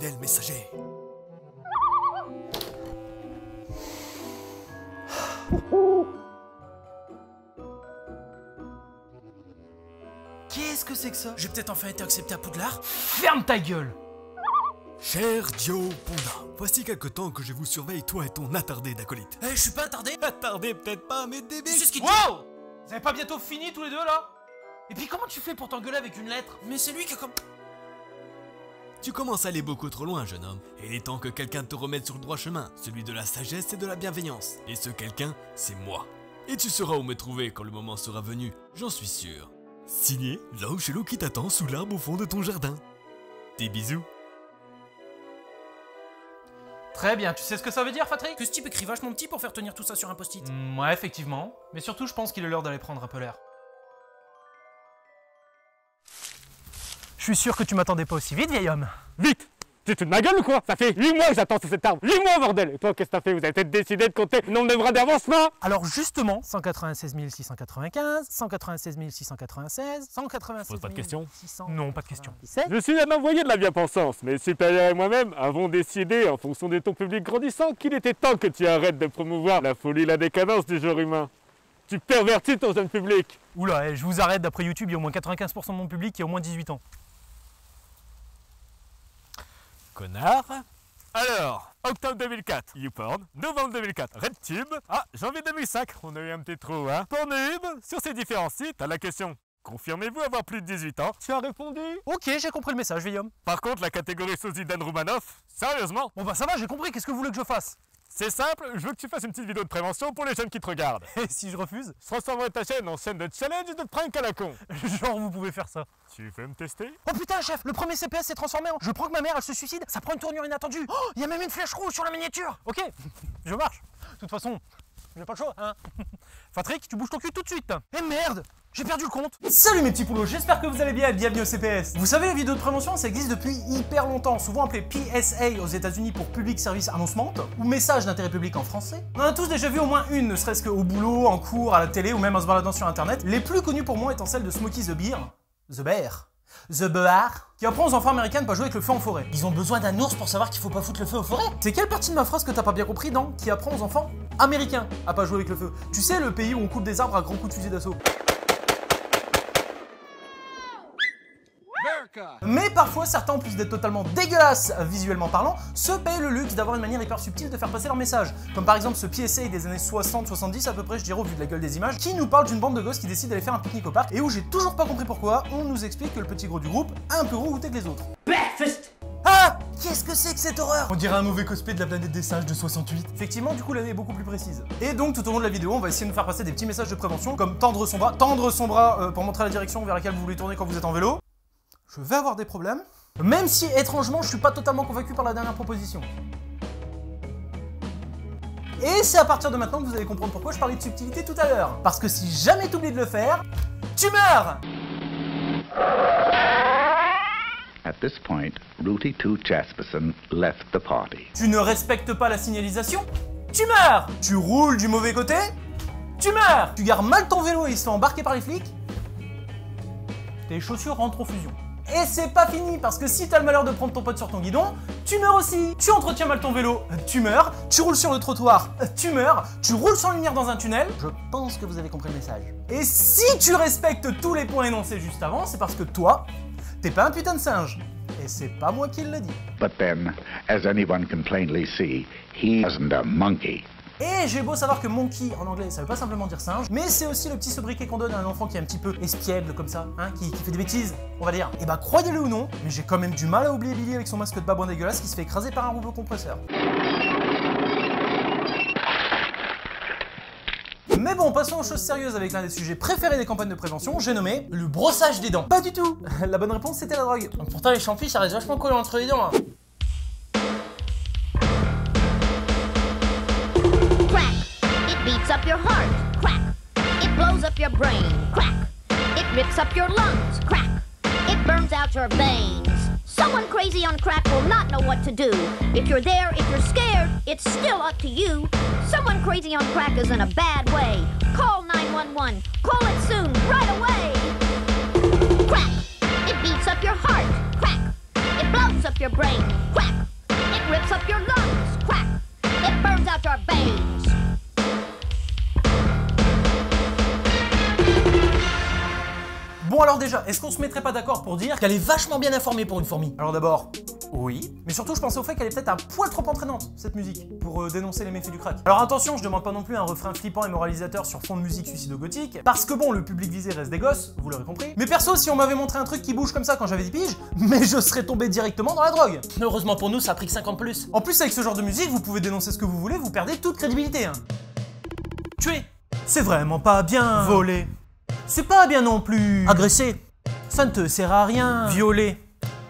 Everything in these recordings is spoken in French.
fidèle messager. Qu'est-ce que c'est que ça? J'ai peut-être enfin été accepté à Poudlard? Ferme ta gueule! Cher Dio Ponda, voici quelque temps que je vous surveille, toi et ton attardé d'acolyte. Eh, je suis pas attardé? Attardé peut-être pas, mais débile. Tu sais ce qu'il dit? Wow! Vous avez pas bientôt fini tous les deux là? Et puis comment tu fais pour t'engueuler avec une lettre? Mais c'est lui qui a comme... Tu commences à aller beaucoup trop loin, jeune homme. Et il est temps que quelqu'un te remette sur le droit chemin, celui de la sagesse et de la bienveillance. Et ce quelqu'un, c'est moi. Et tu sauras où me trouver quand le moment sera venu, j'en suis sûr. Signé Lao Chelou qui t'attend sous l'arbre au fond de ton jardin. Des bisous. Très bien, tu sais ce que ça veut dire, Patrick? Que ce type écrit vachement petit pour faire tenir tout ça sur un post-it. Ouais, effectivement. Mais surtout, je pense qu'il est l'heure d'aller prendre un peu l'air. Je suis sûr que tu m'attendais pas aussi vite, vieil homme. Vite! Tu te fous de ma gueule ou quoi? Ça fait 8 mois que j'attends sur cet arbre. 8 mois, bordel! Et toi, qu'est-ce que t'as fait? Vous avez peut-être décidé de compter le nombre de bras d'avancement? Alors justement, 196 695, 196 696, 196 Pose pas de questions. 600... Non, pas de questions. Je suis un envoyé de la bien-pensance. Mes supérieurs et moi-même avons décidé, en fonction des tons publics grandissants, qu'il était temps que tu arrêtes de promouvoir la folie et la décadence du genre humain. Tu pervertis ton jeune public. Oula, je vous arrête, d'après YouTube, il y a au moins 95% de mon public qui a au moins 18 ans. Connard. Alors, octobre 2004, YouPorn, novembre 2004, RedTube, janvier 2005, on a eu un petit trou, hein. Pornhub, sur ces différents sites, à la question « Confirmez-vous avoir plus de 18 ans ?» Tu as répondu « Ok, j'ai compris le message, vieil homme. Par contre, la catégorie sosie Dan Roumanoff, sérieusement? Bon bah ça va, j'ai compris, qu'est-ce que vous voulez que je fasse? C'est simple, je veux que tu fasses une petite vidéo de prévention pour les jeunes qui te regardent. Et si je refuse? Je transformerai ta chaîne en chaîne de challenge et de prank à la con. Genre, vous pouvez faire ça. Tu veux me tester? Oh putain, chef, le premier CPS s'est transformé en... Je prends que ma mère, elle se suicide, ça prend une tournure inattendue. Oh, il y a même une flèche rouge sur la miniature. Ok, je marche. De toute façon, j'ai pas le choix, hein. Patrick, tu bouges ton cul tout de suite. Eh merde, j'ai perdu le compte. Salut mes petits poulots, j'espère que vous allez bien et bienvenue au CPS. Vous savez, les vidéos de prévention, ça existe depuis hyper longtemps, souvent appelé PSA aux États-Unis pour Public Service Announcement, ou message d'intérêt public en français. On en a tous déjà vu au moins une, ne serait-ce qu'au boulot, en cours, à la télé ou même en se baladant sur internet. Les plus connues pour moi étant celles de Smokey the Bear, The Bear, qui apprend aux enfants américains de pas jouer avec le feu en forêt. Ils ont besoin d'un ours pour savoir qu'il faut pas foutre le feu aux forêts. C'est quelle partie de ma phrase que t'as pas bien compris dans qui apprend aux enfants américains à pas jouer avec le feu? Tu sais, le pays où on coupe des arbres à grands coups de fusil d'assaut. Mais parfois, certains, en plus d'être totalement dégueulasses visuellement parlant, se payent le luxe d'avoir une manière hyper subtile de faire passer leur message. Comme par exemple ce PSA des années 60-70 à peu près, je dirais au vu de la gueule des images, qui nous parle d'une bande de gosses qui décident d'aller faire un pique-nique au parc et où j'ai toujours pas compris pourquoi on nous explique que le petit gros du groupe a un peu rerouté que les autres. Breakfast. Ah! Qu'est-ce que c'est que cette horreur? On dirait un mauvais cosplay de la planète des singes de 68. Effectivement, du coup, l'année est beaucoup plus précise. Et donc, tout au long de la vidéo, on va essayer de nous faire passer des petits messages de prévention, comme tendre son bras pour montrer la direction vers laquelle vous voulez tourner quand vous êtes en vélo. Je vais avoir des problèmes. Même si, étrangement, je suis pas totalement convaincu par la dernière proposition. Et c'est à partir de maintenant que vous allez comprendre pourquoi je parlais de subtilité tout à l'heure. Parce que si jamais t'oublies de le faire, tu meurs! At this point, Rudy II Jasperson left the party. Tu ne respectes pas la signalisation, tu meurs! Tu roules du mauvais côté, tu meurs! Tu gares mal ton vélo et il se fait embarquer par les flics, tes chaussures rentrent en fusion. Et c'est pas fini, parce que si t'as le malheur de prendre ton pote sur ton guidon, tu meurs aussi. Tu entretiens mal ton vélo, tu meurs. Tu roules sur le trottoir, tu meurs. Tu roules sans lumière dans un tunnel. Je pense que vous avez compris le message. Et si tu respectes tous les points énoncés juste avant, c'est parce que toi, t'es pas un putain de singe. Et c'est pas moi qui le dis. But then, as anyone can plainly see, he isn't a monkey. Et j'ai beau savoir que monkey en anglais ça veut pas simplement dire singe, mais c'est aussi le petit sobriquet qu'on donne à un enfant qui est un petit peu espiègle comme ça, hein, qui fait des bêtises, on va dire. Et bah croyez-le ou non, mais j'ai quand même du mal à oublier Billy avec son masque de babouin dégueulasse qui se fait écraser par un rouleau compresseur. Mais bon, passons aux choses sérieuses avec l'un des sujets préférés des campagnes de prévention, j'ai nommé le brossage des dents. Pas du tout. La bonne réponse c'était la drogue. Pourtant les champis ça reste vachement collé entre les dents. Hein. Beats up your heart, crack. It blows up your brain, crack. It rips up your lungs, crack. It burns out your veins. Someone crazy on crack will not know what to do. If you're there, if you're scared, it's still up to you. Someone crazy on crack is in a bad way. Call 911. Call it soon, right away. Crack. It beats up your heart, crack. It blows up your brain, crack. your veins. Bon alors déjà, est-ce qu'on se mettrait pas d'accord pour dire qu'elle est vachement bien informée pour une fourmi? Alors d'abord, oui, mais surtout je pensais au fait qu'elle est peut-être un poil trop entraînante, cette musique, pour dénoncer les méfaits du crack. Alors attention, je demande pas non plus un refrain flippant et moralisateur sur fond de musique suicido-gothique, parce que bon, le public visé reste des gosses, vous l'aurez compris. Mais perso, si on m'avait montré un truc qui bouge comme ça quand j'avais 10 piges, mais je serais tombé directement dans la drogue. Heureusement pour nous, ça a pris que 50 plus. En plus, avec ce genre de musique, vous pouvez dénoncer ce que vous voulez, vous perdez toute crédibilité, hein. Tuer, c'est vraiment pas bien. Voler, c'est pas bien non plus. Agresser, ça ne te sert à rien. Violer,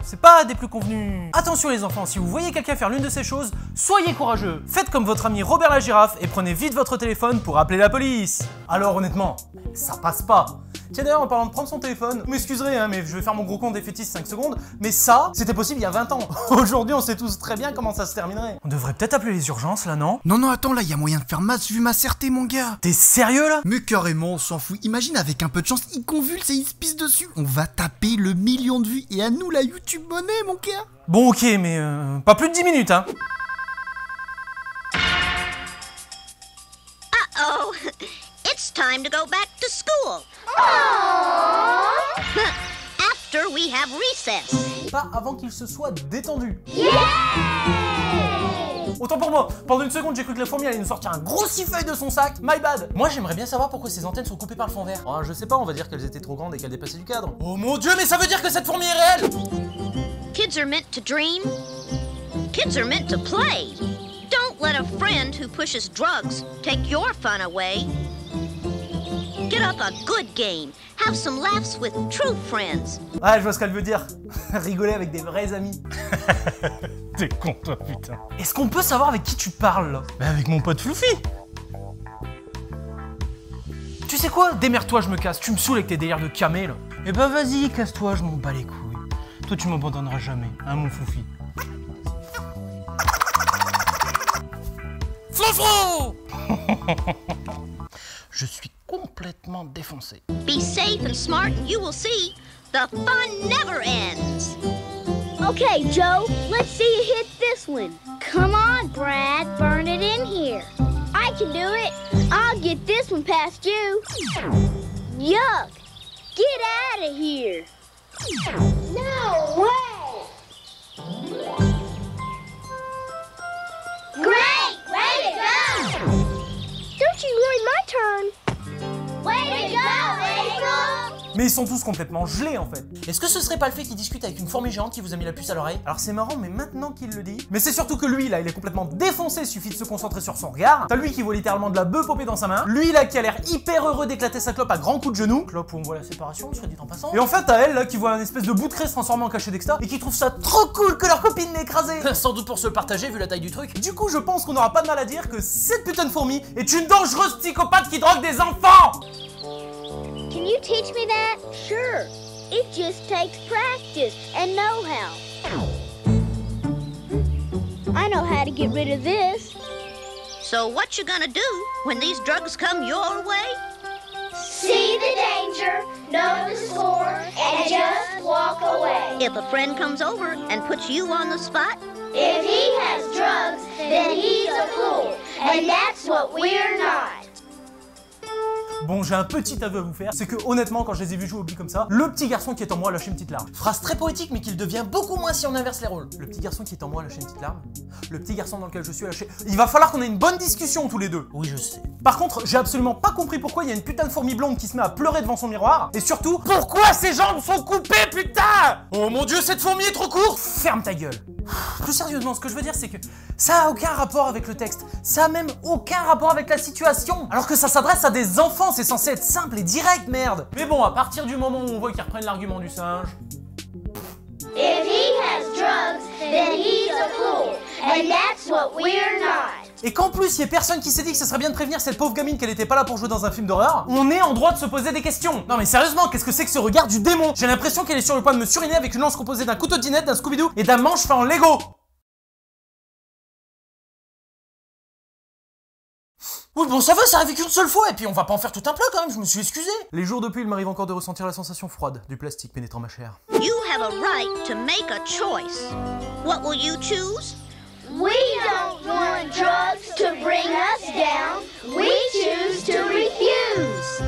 c'est pas des plus convenus. Attention les enfants, si vous voyez quelqu'un faire l'une de ces choses, soyez courageux. Faites comme votre ami Robert la girafe et prenez vite votre téléphone pour appeler la police. Alors honnêtement, ça passe pas. Tiens d'ailleurs, en parlant de prendre son téléphone, vous m'excuserez hein, mais je vais faire mon gros compte défaitiste 5 secondes, mais ça, c'était possible il y a 20 ans. Aujourd'hui, on sait tous très bien comment ça se terminerait. On devrait peut-être appeler les urgences là, non? Non, attends, là, y a moyen de faire masse vu ma certé, mon gars. T'es sérieux là? Mais carrément, on s'en fout. Imagine, avec un peu de chance, il convulse et il se pisse dessus. On va taper le 1 million de vues et à nous la YouTube monnaie, mon gars. Bon ok, mais pas plus de 10 minutes hein. Uh-oh. It's time to go back to school. After we have recess. Pas avant qu'il se soit détendu. Autant pour moi, pendant une seconde j'ai cru que la fourmi allait nous sortir un gros six-feuille de son sac, my bad. Moi j'aimerais bien savoir pourquoi ces antennes sont coupées par le fond vert. Oh, je sais pas, on va dire qu'elles étaient trop grandes et qu'elles dépassaient du cadre. Oh mon dieu, mais ça veut dire que cette fourmi est réelle. Kids are meant to dream. Kids are meant to play. Don't let a friend who pushes drugs take your fun away. Get up a good game. Have some laughs with true friends. Ah, je vois ce qu'elle veut dire. Rigoler avec des vrais amis. T'es con toi, putain. Est-ce qu'on peut savoir avec qui tu parles là? Bah avec mon pote Fluffy. Tu sais quoi? Démerde-toi, je me casse. Tu me saoules avec tes délires de camé là. Eh bah vas-y, casse-toi, je m'en bats les couilles. Toi tu m'abandonneras jamais, hein mon Fluffy. Flofo. Je suis complètement défoncé. Be safe and smart and you will see the fun never ends. Okay, Joe, let's see you hit this one. Come on, Brad, burn it in here. I can do it. I'll get this one past you. Yuck! Get out of here. No way! Great! Way to go! Don't you ruin my turn. Way to go, April! Mais ils sont tous complètement gelés en fait. Est-ce que ce serait pas le fait qu'il discute avec une fourmi géante qui vous a mis la puce à l'oreille? Alors c'est marrant, mais maintenant qu'il le dit. Mais c'est surtout que lui là, il est complètement défoncé, suffit de se concentrer sur son regard. T'as lui qui voit littéralement de la bœuf popée dans sa main. Lui là qui a l'air hyper heureux d'éclater sa clope à grands coups de genoux. Clope où on voit la séparation, soit dit en passant. Et en fait, t'as elle là qui voit un espèce de bout de craie se transformer en cachet d'exta et qui trouve ça trop cool que leur copine l'ait écrasé. Sans doute pour se le partager vu la taille du truc. Du coup, je pense qu'on aura pas de mal à dire que cette putain de fourmi est une dangereuse psychopathe qui drogue des enfants. Can you teach me that? Sure. It just takes practice and know-how. I know how to get rid of this. So what you gonna do when these drugs come your way? See the danger, know the score, and just walk away. If a friend comes over and puts you on the spot, If he has drugs, then he's a fool, and that's what we're not. Bon, j'ai un petit aveu à vous faire, c'est que honnêtement, quand je les ai vus jouer au billes comme ça, le petit garçon qui est en moi a lâché une petite larme. Phrase très poétique, mais qu'il devient beaucoup moins si on inverse les rôles. Le petit garçon qui est en moi a lâché une petite larme. Le petit garçon dans lequel je suis a lâché. Il va falloir qu'on ait une bonne discussion tous les deux. Oui, je sais. Par contre, j'ai absolument pas compris pourquoi il y a une putain de fourmi blonde qui se met à pleurer devant son miroir. Et surtout, pourquoi ses jambes sont coupées, putain! Oh mon dieu, cette fourmi est trop courte! Ferme ta gueule. Plus sérieusement, ce que je veux dire, c'est que ça a aucun rapport avec le texte. Ça a même aucun rapport avec la situation. Alors que ça s'adresse à des enfants, c'est censé être simple et direct, merde. Mais bon, à partir du moment où on voit qu'ils reprennent l'argument du singe... If he has drugs, then he's a fool, and that's what we're not. Et qu'en plus, il y ait personne qui s'est dit que ce serait bien de prévenir cette pauvre gamine qu'elle était pas là pour jouer dans un film d'horreur, on est en droit de se poser des questions. Non mais sérieusement, qu'est-ce que c'est que ce regard du démon? J'ai l'impression qu'elle est sur le point de me suriner avec une lance composée d'un couteau de dinette, d'un Scooby-Doo et d'un manche fait en Lego. Oui bon ça va, ça arrive qu'une seule fois et puis on va pas en faire tout un plat quand même, je me suis excusé. Les jours depuis, il m'arrive encore de ressentir la sensation froide du plastique pénétrant ma chair. you have a right to make a choice. What will you choose? We don't want drugs to bring down, we choose to refuse.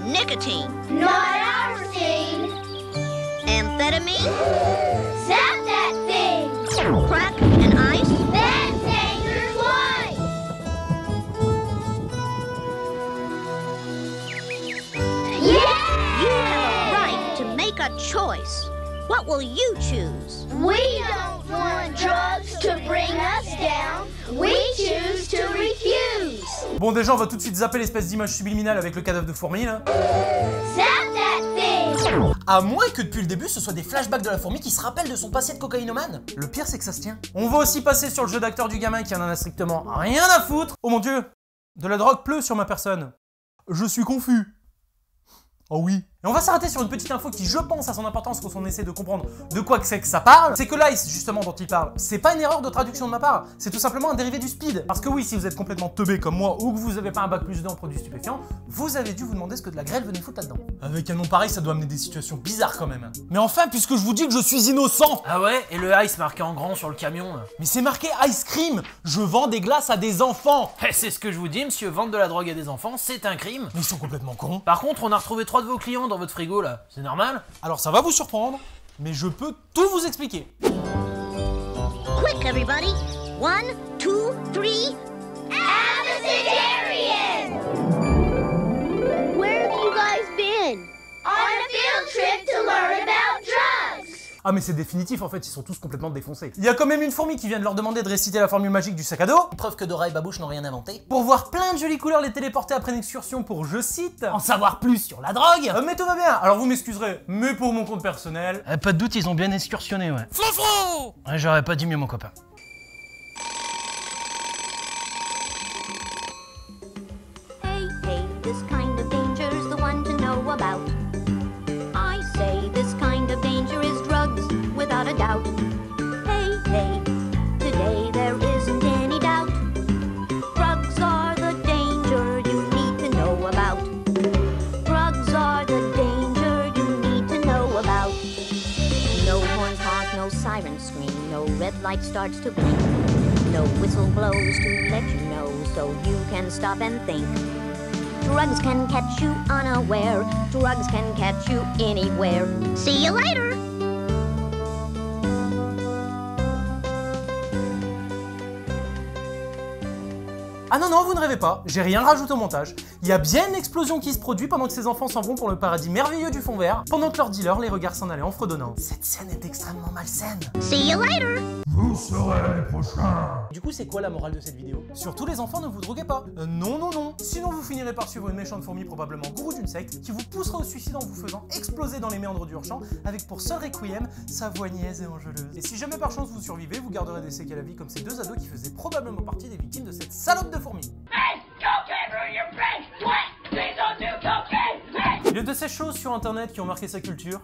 Nicotine. Not our scene. Amphetamine. Zap that thing. Crack and ice. That's danger twice. Yeah! You have a right to make a choice. What will you choose? We don't want drugs to bring us down. We choose to refuse. Bon, déjà, on va tout de suite zapper l'espèce d'image subliminale avec le cadavre de fourmi, là. Zap that thing. À moins que depuis le début, ce soit des flashbacks de la fourmi qui se rappelle de son passé de cocaïnomane. Le pire, c'est que ça se tient. On va aussi passer sur le jeu d'acteur du gamin qui en a strictement rien à foutre. Oh mon dieu, de la drogue pleut sur ma personne. Je suis confus. Oh oui. Et on va s'arrêter sur une petite info qui, je pense, a son importance quand on essaie de comprendre de quoi que c'est que ça parle. C'est que l'ice, justement, dont il parle, c'est pas une erreur de traduction de ma part. C'est tout simplement un dérivé du speed. Parce que oui, si vous êtes complètement teubé comme moi ou que vous avez pas un bac plus 2 en produits stupéfiants, vous avez dû vous demander ce que de la grêle venait foutre là-dedans. Avec un nom pareil, ça doit amener des situations bizarres quand même. Mais enfin, puisque je vous dis que je suis innocent. Ah ouais, et le ice marqué en grand sur le camion. Mais c'est marqué ice cream. Je vends des glaces à des enfants. Eh, c'est ce que je vous dis, monsieur, vendre de la drogue à des enfants, c'est un crime. Mais ils sont complètement cons. Par contre, on a retrouvé 3 de vos clients dans votre frigo là. C'est normal? Alors ça va vous surprendre, mais je peux tout vous expliquer. Quick, everybody. 1, 2, 3. Abecedarian! Where have you guys been? On a field trip to learn about drugs. Ah mais c'est définitif, en fait, ils sont tous complètement défoncés. Il y a quand même une fourmi qui vient de leur demander de réciter la formule magique du sac à dos. Preuve que Dora et Babouche n'ont rien inventé. Pour voir plein de jolies couleurs les téléporter après une excursion pour, je cite, en savoir plus sur la drogue. Mais tout va bien, alors vous m'excuserez, mais pour mon compte personnel... Pas de doute, ils ont bien excursionné, ouais. Floflo! Ouais, j'aurais pas dit mieux, mon copain. Hey, hey, this kind of danger's the one to know about. I say this kind of danger is drugs, without a doubt. Hey, hey, today there isn't any doubt. Drugs are the danger you need to know about. Drugs are the danger you need to know about. No horns honk, no sirens scream, no red light starts to blink. No whistle blows to let you know, so you can stop and think. Drugs can catch you unaware. Drugs can catch you anywhere. See you later! Ah non, non, vous ne rêvez pas, j'ai rien rajouté au montage. Il y a bien une explosion qui se produit pendant que ces enfants s'en vont pour le paradis merveilleux du fond vert, pendant que leurs dealers les regardent s'en aller en fredonnant. Cette scène est extrêmement malsaine. See you later! Vous saurez l'année prochaine. Du coup, c'est quoi la morale de cette vidéo? Surtout les enfants, ne vous droguez pas. Non, non, non. Sinon, vous finirez par suivre une méchante fourmi, probablement gourou d'une secte, qui vous poussera au suicide en vous faisant exploser dans les méandres du hors-champ, avec pour seul requiem sa voix niaise et angeleuse. Et si jamais par chance vous survivez, vous garderez des séquelles à vie comme ces deux ados qui faisaient probablement partie des victimes de cette salope de fourmi. Il y a de ces choses sur internet qui ont marqué sa culture,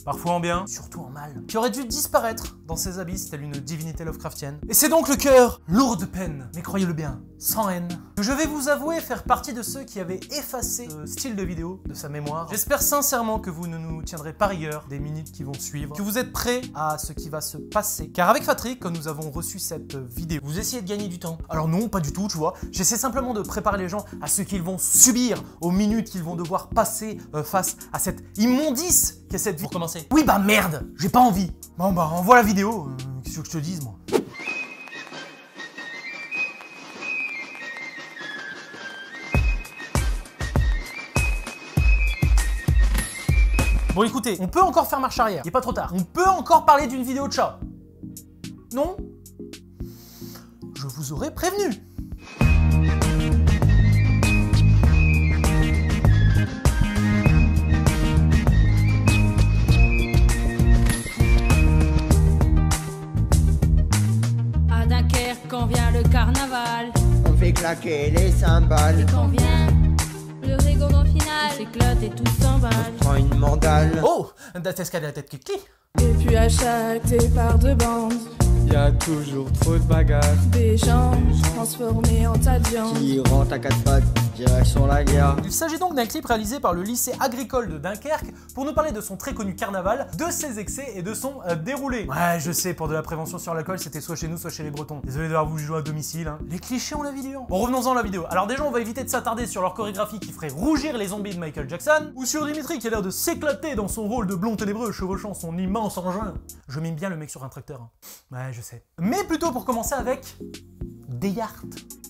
parfois en bien, surtout en mal, qui aurait dû disparaître dans ses abysses telle une divinité Lovecraftienne. Et c'est donc le cœur lourd de peine, mais croyez-le bien, sans haine, que je vais vous avouer faire partie de ceux qui avaient effacé ce style de vidéo de sa mémoire. J'espère sincèrement que vous ne nous tiendrez pas rigueur des minutes qui vont suivre, que vous êtes prêts à ce qui va se passer. Car avec Patrick, quand nous avons reçu cette vidéo, vous essayez de gagner du temps. Alors non, pas du tout, tu vois. J'essaie simplement de préparer les gens à ce qu'ils vont subir, aux minutes qu'ils vont devoir passer face à cette immondice qu'est cette vie. Pour commencer. Oui bah merde, j'ai pas envie. Bon bah envoie la vidéo, qu'est-ce que je te dise moi. Bon écoutez, on peut encore faire marche arrière, il est pas trop tard. On peut encore parler d'une vidéo de chat. Non? Je vous aurais prévenu. À Dunkerque, quand vient le carnaval, on fait claquer les cymbales. et quand vient le rigodon final, on s'éclate et tout s'emballe. Prends une mandale. Oh, t'as escalé la tête qui. Et puis à chaque départ de bande, y a toujours trop de bagarres. Des gens transformés en tas de viande. Qui rentre à quatre pattes, direction la guerre. Il s'agit donc d'un clip réalisé par le lycée agricole de Dunkerque pour nous parler de son très connu carnaval, de ses excès et de son déroulé. Ouais, je sais, pour de la prévention sur l'alcool, c'était soit chez nous, soit chez les Bretons. Désolé d'avoir voulu jouer à domicile, hein. Les clichés ont la vie dure. Bon, revenons-en à la vidéo. Alors déjà, on va éviter de s'attarder sur leur chorégraphie qui ferait rougir les zombies de Michael Jackson, ou sur Dimitri qui a l'air de s'éclater dans son rôle de blond ténébreux chevauchant son immense engin. Je mime bien le mec sur un tracteur. Hein. Ouais, je sais. Mais plutôt pour commencer avec... Deyart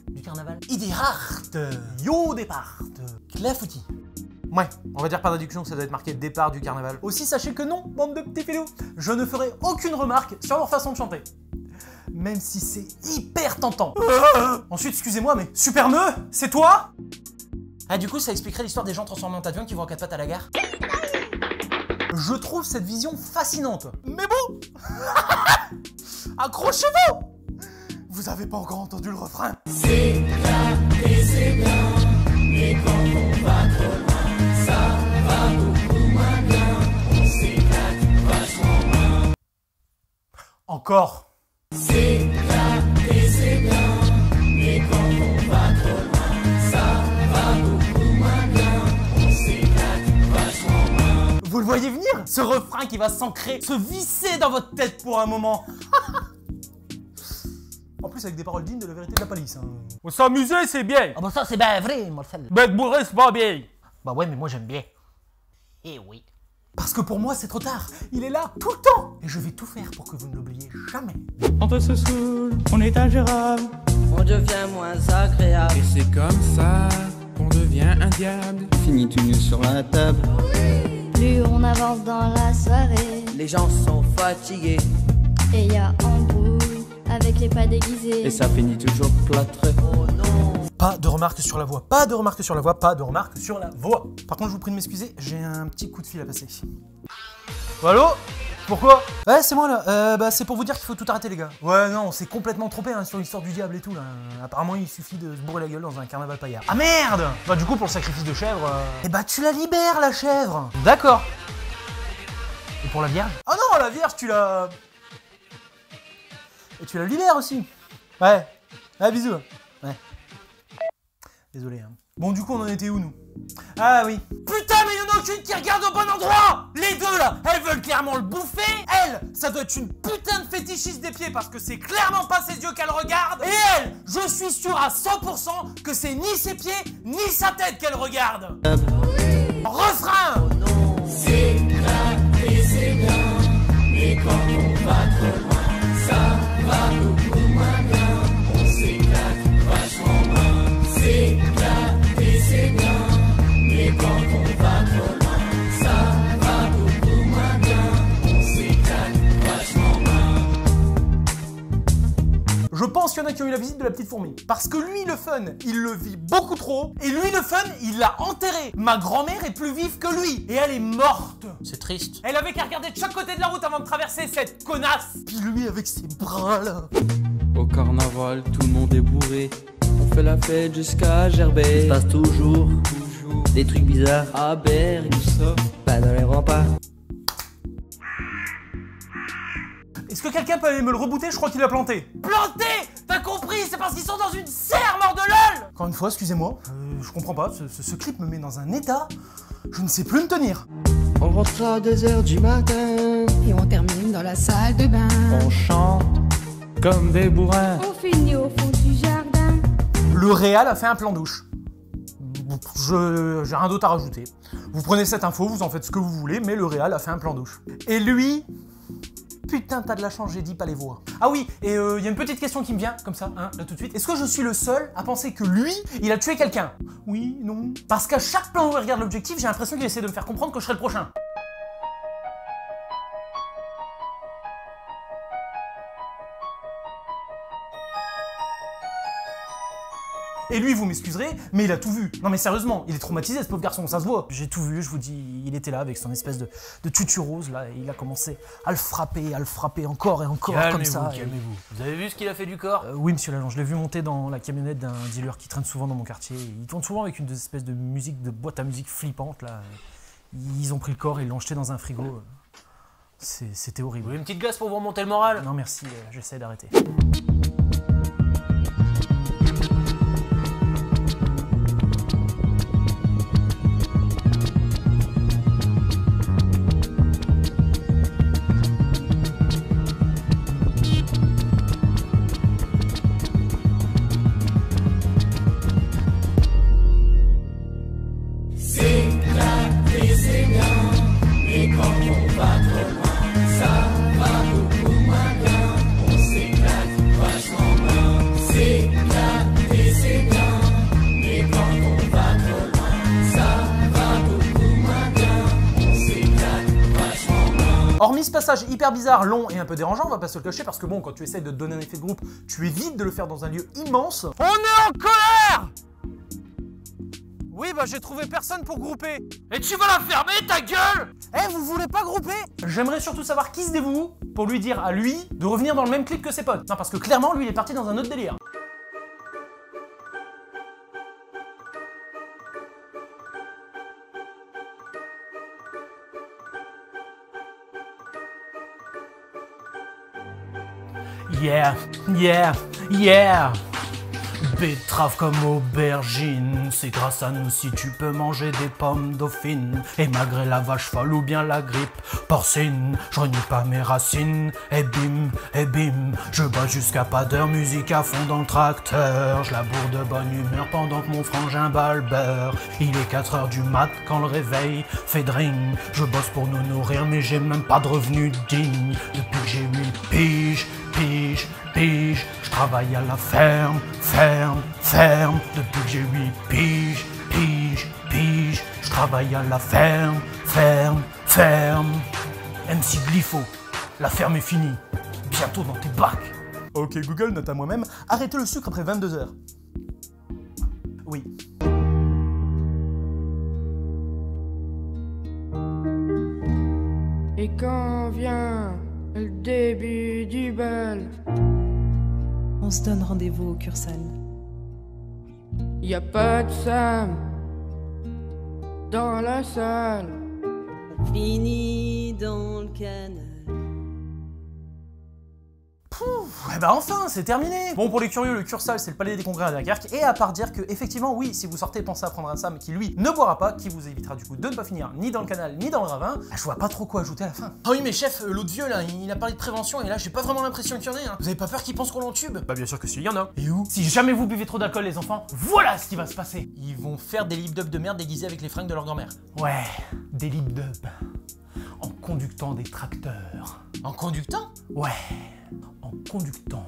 du carnaval. Idehart. Yo départ. Clafoutis. Ouais, on va dire par déduction que ça doit être marqué départ du carnaval. Aussi, sachez que non, bande de petits filous, je ne ferai aucune remarque sur leur façon de chanter. Même si c'est hyper tentant. Ensuite, excusez-moi, mais Supermeux, c'est toi? Ah, du coup, ça expliquerait l'histoire des gens transformés en tas de viande qui vont en quatre pattes à la gare. Je trouve cette vision fascinante. Mais bon, accrochez-vous! Vous avez pas encore entendu le refrain? C'est là et c'est bien, mais quand on va trop loin, ça va beaucoup moins bien. On s'éclate vachement moins. Encore. C'est là et c'est bien, mais quand on va trop loin, ça va beaucoup moins bien. On s'éclate vachement moins. Vous le voyez venir? Ce refrain qui va s'ancrer, se visser dans votre tête pour un moment. En plus avec des paroles dignes de la vérité de la palisse. Hein. S'amuser c'est bien. Ah bah ça c'est bien vrai, Marcel. Mais être bourré c'est pas bien. Bah ouais, mais moi j'aime bien. Eh oui. Parce que pour moi c'est trop tard. Il est là tout le temps. Et je vais tout faire pour que vous ne l'oubliez jamais. Quand on se saoule, on est ingérable. On devient moins agréable. Et c'est comme ça qu'on devient un diable. Fini tout nu sur la table. Plus on avance dans la soirée, Les gens sont fatigués. et y a embrouille avec les pas déguisés. Et ça finit toujours plâtré. Oh non. Pas de remarques sur la voix, pas de remarques sur la voix, pas de remarques sur la voix. Par contre je vous prie de m'excuser, j'ai un petit coup de fil à passer. Allô? Pourquoi? Ouais c'est moi là, bah c'est pour vous dire qu'il faut tout arrêter les gars. Ouais non, on s'est complètement trompé hein, sur l'histoire du diable et tout là. Apparemment il suffit de se bourrer la gueule dans un carnaval paillard. Ah merde! Bah du coup pour le sacrifice de chèvre... Eh bah tu la libères la chèvre! D'accord. Et pour la vierge? Ah non la vierge tu la... Et tu la libères aussi. Ouais. Ah bisous. Ouais. Désolé hein. Bon du coup on en était où nous? Ah oui. Putain mais y'en a aucune qui regarde au bon endroit. Les deux là, elles veulent clairement le bouffer. Elle, ça doit être une putain de fétichiste des pieds parce que c'est clairement pas ses yeux qu'elle regarde. Et elle, je suis sûr à 100% que c'est ni ses pieds ni sa tête qu'elle regarde. Refrain. Oh non. C'est grave et c'est bien, mais quand on va trop loin, ça va beaucoup moins bien. On s'éclate vachement moins. C'est grave et c'est bien, mais quand on va trop loin, ça va beaucoup moins bien. On s'éclate vachement moins. Je pense qu'il y en a qui ont eu la visite de la petite fourmi. Parce que lui, le fun, il le vit beaucoup trop. Et lui, le fun, il l'a enterré. Ma grand-mère est plus vive que lui. Et elle est morte. C'est triste. Elle avait qu'à regarder de chaque côté de la route avant de traverser cette connasse. Puis lui, avec ses bras là. Au carnaval, tout le monde est bourré. On fait la fête jusqu'à Gerbet. Il se passe toujours des trucs bizarres. À Berg, tout ça. Pas dans les remparts. Est-ce que quelqu'un peut aller me le rebooter? Je crois qu'il a planté. Planté? T'as compris? C'est parce qu'ils sont dans une serre, mort de lol. Encore une fois, excusez-moi, je comprends pas, ce clip me met dans un état, je ne sais plus me tenir. On rentre à 2h du matin. Et on termine dans la salle de bain. On chante comme des bourrins. On finit au fond du jardin. Le réal a fait un plan douche. J'ai rien d'autre à rajouter. Vous prenez cette info, vous en faites ce que vous voulez, mais le réal a fait un plan douche. Et lui... Putain, t'as de la chance, j'ai dit pas les voix. Ah oui, et y a une petite question qui me vient, comme ça, hein, là tout de suite. Est-ce que je suis le seul à penser que lui, il a tué quelqu'un? Oui, non. Parce qu'à chaque plan où il regarde l'objectif, j'ai l'impression qu'il essaie de me faire comprendre que je serai le prochain. Et lui, vous m'excuserez, mais il a tout vu. Non mais sérieusement, il est traumatisé ce pauvre garçon, ça se voit. J'ai tout vu, je vous dis, il était là avec son espèce de tutu rose là, et il a commencé à le frapper encore et encore comme ça. Calmez-vous. Vous avez vu ce qu'il a fait du corps? Oui monsieur Lalonde, je l'ai vu monter dans la camionnette d'un dealer qui traîne souvent dans mon quartier. Il tourne souvent avec une espèce de musique, de boîte à musique flippante là. Ils ont pris le corps et ils l'ont jeté dans un frigo. C'était horrible. Une petite glace pour vous remonter le moral? Non merci, j'essaie d'arrêter. Hormis ce passage hyper bizarre, long et un peu dérangeant, on va pas se le cacher, parce que bon, quand tu essayes de te donner un effet de groupe, tu évites de le faire dans un lieu immense. On est en colère! Oui, bah j'ai trouvé personne pour grouper. Et tu vas la fermer, ta gueule! Eh, vous voulez pas grouper? J'aimerais surtout savoir qui se dévoue pour lui dire à lui de revenir dans le même clip que ses potes. Non, parce que clairement, lui, il est parti dans un autre délire. Yeah, yeah, yeah. Betterave comme aubergine, c'est grâce à nous si tu peux manger des pommes dauphines. Et malgré la vache folle ou bien la grippe porcine, je renie pas mes racines. Et bim, je bois jusqu'à pas d'heure, musique à fond dans le tracteur. Je laboure de bonne humeur pendant que mon frangin bat le beurre. Il est 4 h du mat quand le réveil fait dring. Je bosse pour nous nourrir mais j'ai même pas de revenus dignes. Depuis que j'ai 8 piges, je travaille à la ferme. Depuis que j'ai 8 piges, je travaille à la ferme. MC Glypho, la ferme est finie, bientôt dans tes bacs. Ok Google, note à moi-même, arrêtez le sucre après 22 h. Oui. Et quand vient le début du bal, on se donne rendez-vous au Cursal. Y a pas de Sam dans la salle. Fini dans le canal. Eh ben enfin, c'est terminé. Bon, pour les curieux, le Cursal, c'est le palais des congrès à Dunkerque. Et à part dire que, effectivement, oui, si vous sortez, pensez à prendre un Sam qui, lui, ne boira pas, qui vous évitera du coup de ne pas finir ni dans le canal, ni dans le ravin. Je vois pas trop quoi ajouter à la fin. Ah oui, mais chef, l'autre vieux, là, il a parlé de prévention, et là, j'ai pas vraiment l'impression qu'il y en ait, hein. Vous avez pas peur qu'il pense qu'on l'entube? Bah bien sûr que si, il y en a. Et où? Si jamais vous buvez trop d'alcool, les enfants, voilà ce qui va se passer. Ils vont faire des lip-dubs de merde déguisés avec les fringues de leur grand-mère. Ouais, des lip-dubs. En conductant des tracteurs. En conductant? Ouais, en conductant.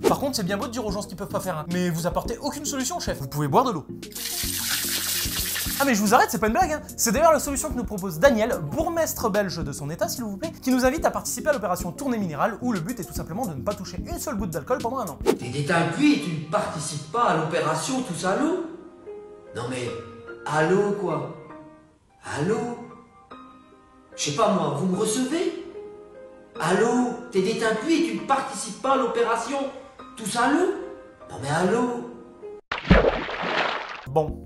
Par contre, c'est bien beau de dire aux gens ce qu'ils peuvent pas faire, hein. Mais vous apportez aucune solution, chef. Vous pouvez boire de l'eau. Ah mais je vous arrête, c'est pas une blague, hein. C'est d'ailleurs la solution que nous propose Daniel, bourgmestre belge de son état s'il vous plaît, qui nous invite à participer à l'opération Tournée Minérale, où le but est tout simplement de ne pas toucher une seule goutte d'alcool pendant un an. T'es détingué et tu ne participes pas à l'opération tous à l'eau? Non mais, allô quoi? Allô? Je sais pas moi, vous me recevez? Allô? T'es détingué et tu ne participes pas à l'opération tous à l'eau? Non mais allô? Bon.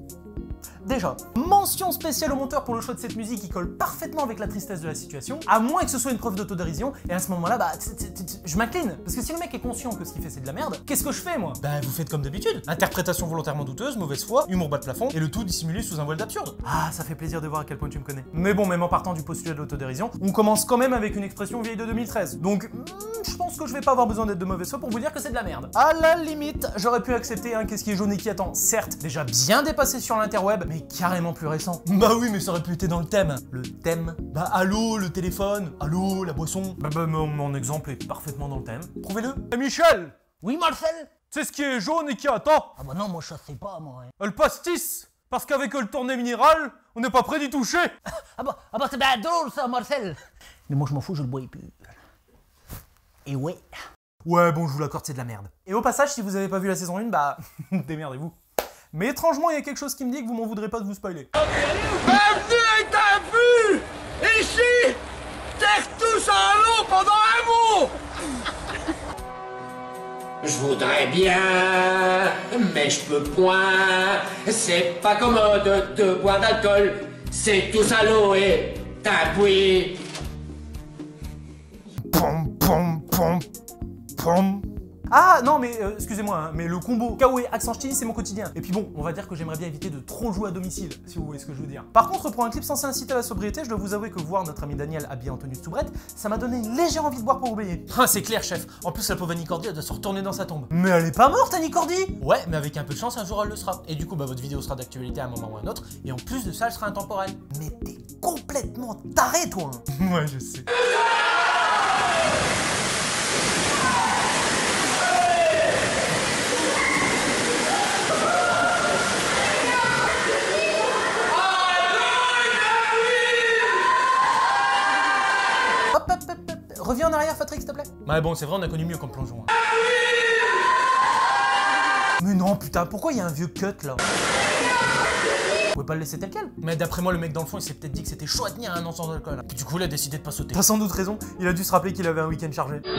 Déjà, mention spéciale au monteur pour le choix de cette musique qui colle parfaitement avec la tristesse de la situation, à moins que ce soit une preuve d'autodérision, et à ce moment-là, bah, je m'incline. Parce que si le mec est conscient que ce qu'il fait c'est de la merde, qu'est-ce que je fais moi? Bah, vous faites comme d'habitude. Interprétation volontairement douteuse, mauvaise foi, humour bas de plafond, et le tout dissimulé sous un voile d'absurde. Ah, ça fait plaisir de voir à quel point tu me connais. Mais bon, même en partant du postulat de l'autodérision, on commence quand même avec une expression vieille de 2013. Donc, je pense que je vais pas avoir besoin d'être de mauvaise foi pour vous dire que c'est de la merde. À la limite, j'aurais pu accepter un qu'est-ce qui est jaune et qui attend, certes, déjà bien dépassé sur l'interweb, mais carrément plus récent. Bah oui, mais ça aurait pu être dans le thème. Le thème? Bah allô, le téléphone, allô, la boisson. Bah mon exemple est parfaitement dans le thème. Prouvez-le. Et Michel! Oui, Marcel? C'est ce qui est jaune et qui attend. Ah bah non, moi je sais pas, moi. Le pastis! Parce qu'avec le Tournée Minérale, on n'est pas prêt d'y toucher. Ah bah c'est bien drôle ça, Marcel. Mais moi je m'en fous, je le bois plus. Et ouais. Ouais, bon, je vous l'accorde, c'est de la merde. Et au passage, si vous avez pas vu la saison 1, bah, démerdez-vous. Mais étrangement, il y a quelque chose qui me dit que vous m'en voudrez pas de vous spoiler. Bienvenue est un but! Ici, terre tous à l'eau pendant un mot! Je voudrais bien, mais je peux point. C'est pas commode de boire d'alcool. C'est tous à l'eau et un puits. Pom. Ah non mais excusez-moi, hein, mais le combo Kawaii accent ch'ti c'est mon quotidien. Et puis bon, on va dire que j'aimerais bien éviter de trop jouer à domicile, si vous voyez ce que je veux dire. Par contre, pour un clip censé inciter à la sobriété, je dois vous avouer que voir notre ami Daniel habillé en tenue de soubrette, ça m'a donné une légère envie de boire pour oublier. Ah c'est clair chef, en plus la pauvre Annie Cordy elle doit se retourner dans sa tombe. Mais elle est pas morte Annie Cordy? Ouais, mais avec un peu de chance un jour elle le sera. Et du coup bah votre vidéo sera d'actualité à un moment ou à un autre, et en plus de ça elle sera intemporelle. Mais t'es complètement taré toi hein. Ouais je sais. Reviens en arrière, Patrick, s'il te plaît. Ouais, bon, c'est vrai, on a connu mieux comme plongeon. Hein. Mais non, putain, pourquoi il y a un vieux cut là? Vous pouvez pas le laisser tel quel? Mais d'après moi, le mec dans le fond, il s'est peut-être dit que c'était chaud à tenir un an sans alcool. Puis du coup, il a décidé de pas sauter. T'as sans doute raison, il a dû se rappeler qu'il avait un week-end chargé. Tout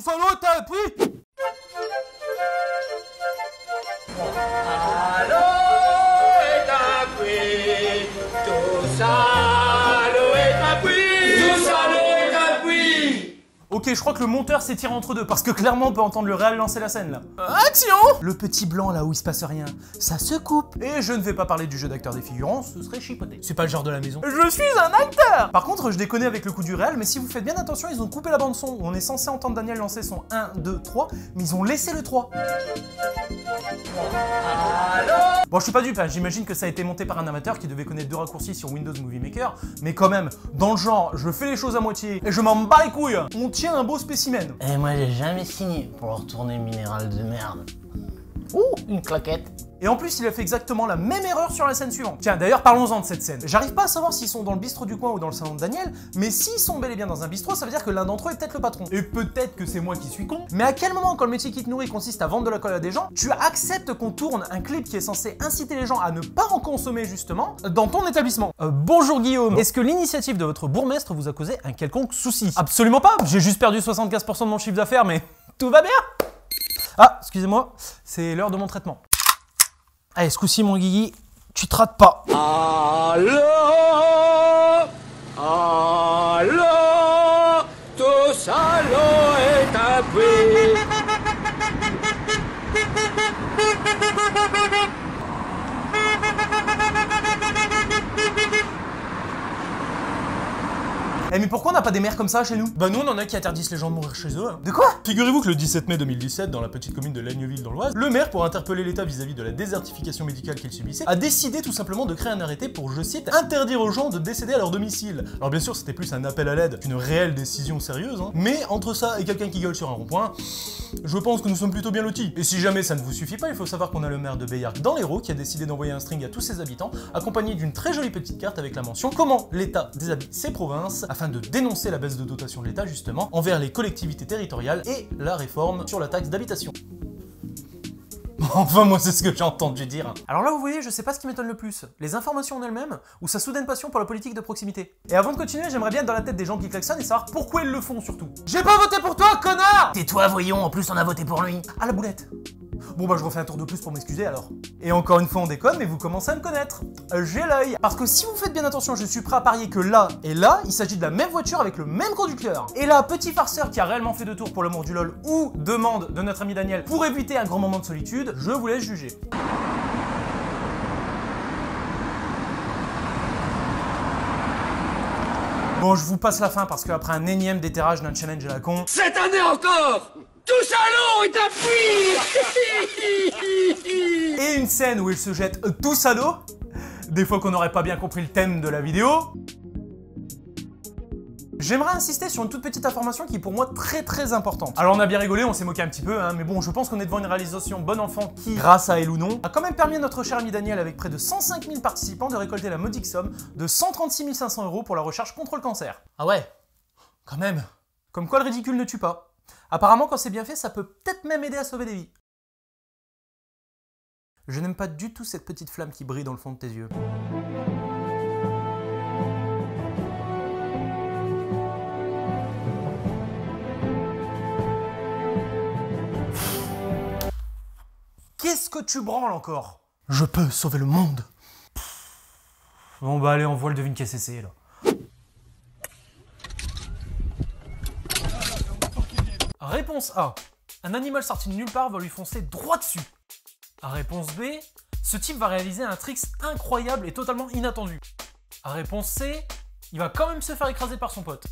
ça l'autre, t'as appris? Ok, je crois que le monteur s'est tiré entre deux, parce que clairement on peut entendre le réal lancer la scène là. Action! Le petit blanc là où il se passe rien, ça se coupe. Et je ne vais pas parler du jeu d'acteur des figurants, ce serait chipoté. C'est pas le genre de la maison. Je suis un acteur! Par contre, je déconne avec le coup du réal, mais si vous faites bien attention, ils ont coupé la bande son où on est censé entendre Daniel lancer son 1, 2, 3, mais ils ont laissé le 3. Bon, je suis pas dupe, hein. J'imagine que ça a été monté par un amateur qui devait connaître 2 raccourcis sur Windows Movie Maker, mais quand même, dans le genre, je fais les choses à moitié et je m'en bats les couilles. On tient un beau spécimen. Et moi, j'ai jamais signé pour leur tourner minéral de merde. Ouh, une claquette. Et en plus, il a fait exactement la même erreur sur la scène suivante. Tiens, d'ailleurs, parlons-en de cette scène. J'arrive pas à savoir s'ils sont dans le bistrot du coin ou dans le salon de Daniel, mais s'ils sont bel et bien dans un bistrot, ça veut dire que l'un d'entre eux est peut-être le patron. Et peut-être que c'est moi qui suis con, mais à quel moment, quand le métier qui te nourrit consiste à vendre de la colle à des gens, tu acceptes qu'on tourne un clip qui est censé inciter les gens à ne pas en consommer, justement, dans ton établissement? Bonjour Guillaume, est-ce que l'initiative de votre bourgmestre vous a causé un quelconque souci? Absolument pas, j'ai juste perdu 75% de mon chiffre d'affaires, mais tout va bien. Ah, excusez-moi, c'est l'heure de mon traitement. Allez, ce coup-ci, mon Guigui, tu te rates pas. Allô, allô, tout salaud est un puits. Eh mais pourquoi on n'a pas des maires comme ça chez nous? Bah nous on en a qui interdisent les gens de mourir chez eux. Hein. De quoi? Figurez-vous que le 17 mai 2017, dans la petite commune de Lagneville dans l'Oise, le maire, pour interpeller l'État vis-à-vis de la désertification médicale qu'il subissait, a décidé tout simplement de créer un arrêté pour, je cite, interdire aux gens de décéder à leur domicile. Alors bien sûr c'était plus un appel à l'aide qu'une réelle décision sérieuse, hein. Mais entre ça et quelqu'un qui gueule sur un rond-point, je pense que nous sommes plutôt bien lotis. Et si jamais ça ne vous suffit pas, il faut savoir qu'on a le maire de Béarn dans l'Hérault qui a décidé d'envoyer un string à tous ses habitants, accompagné d'une très jolie petite carte avec la mention comment l'État déshabille ses provinces, afin de dénoncer la baisse de dotation de l'État justement envers les collectivités territoriales et la réforme sur la taxe d'habitation. Enfin moi c'est ce que j'ai entendu dire. Alors là vous voyez, je sais pas ce qui m'étonne le plus, les informations en elles-mêmes ou sa soudaine passion pour la politique de proximité. Et avant de continuer, j'aimerais bien être dans la tête des gens qui klaxonnent et savoir pourquoi ils le font surtout. J'ai pas voté pour toi, connard! Tais-toi, voyons, en plus on a voté pour lui. Ah la boulette. Bon bah je refais un tour de plus pour m'excuser alors. Et encore une fois on déconne, mais vous commencez à me connaître. J'ai l'œil. Parce que si vous faites bien attention, je suis prêt à parier que là et là, il s'agit de la même voiture avec le même conducteur. Et là, petit farceur qui a réellement fait 2 tours pour l'amour du LOL ou demande de notre ami Daniel pour éviter un grand moment de solitude, je vous laisse juger. Bon, je vous passe la fin parce qu'après un énième déterrage d'un challenge à la con... Cette année encore, tout salaud est un puits. Et une scène où il se jette tous à l'eau, des fois qu'on n'aurait pas bien compris le thème de la vidéo. J'aimerais insister sur une toute petite information qui est pour moi très importante. Alors on a bien rigolé, on s'est moqué un petit peu, hein, mais bon, je pense qu'on est devant une réalisation bon enfant qui, grâce à elle ou non, a quand même permis à notre cher ami Daniel, avec près de 105 000 participants, de récolter la modique somme de 136 500 € pour la recherche contre le cancer. Ah ouais, quand même. Comme quoi le ridicule ne tue pas. Apparemment, quand c'est bien fait, ça peut peut-être même aider à sauver des vies. Je n'aime pas du tout cette petite flamme qui brille dans le fond de tes yeux. Qu'est-ce que tu branles encore? Je peux sauver le monde. Bon bah allez, on voit le devine KCC là. Réponse A. Un animal sorti de nulle part va lui foncer droit dessus. Réponse B. Ce type va réaliser un trick incroyable et totalement inattendu. Réponse C. Il va quand même se faire écraser par son pote.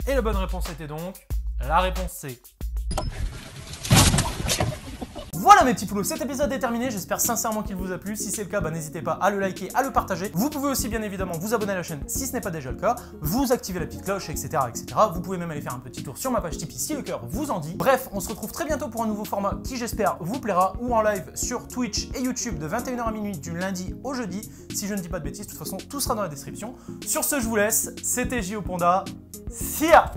Et la bonne réponse était donc la réponse C. Voilà mes petits poulots, cet épisode est terminé, j'espère sincèrement qu'il vous a plu. Si c'est le cas, bah, n'hésitez pas à le liker, à le partager. Vous pouvez aussi bien évidemment vous abonner à la chaîne si ce n'est pas déjà le cas, vous activer la petite cloche, etc., etc. Vous pouvez même aller faire un petit tour sur ma page Tipeee si le cœur vous en dit. Bref, on se retrouve très bientôt pour un nouveau format qui j'espère vous plaira, ou en live sur Twitch et YouTube de 21h à minuit du lundi au jeudi. Si je ne dis pas de bêtises, de toute façon tout sera dans la description. Sur ce, je vous laisse, c'était JO Panda, see ya!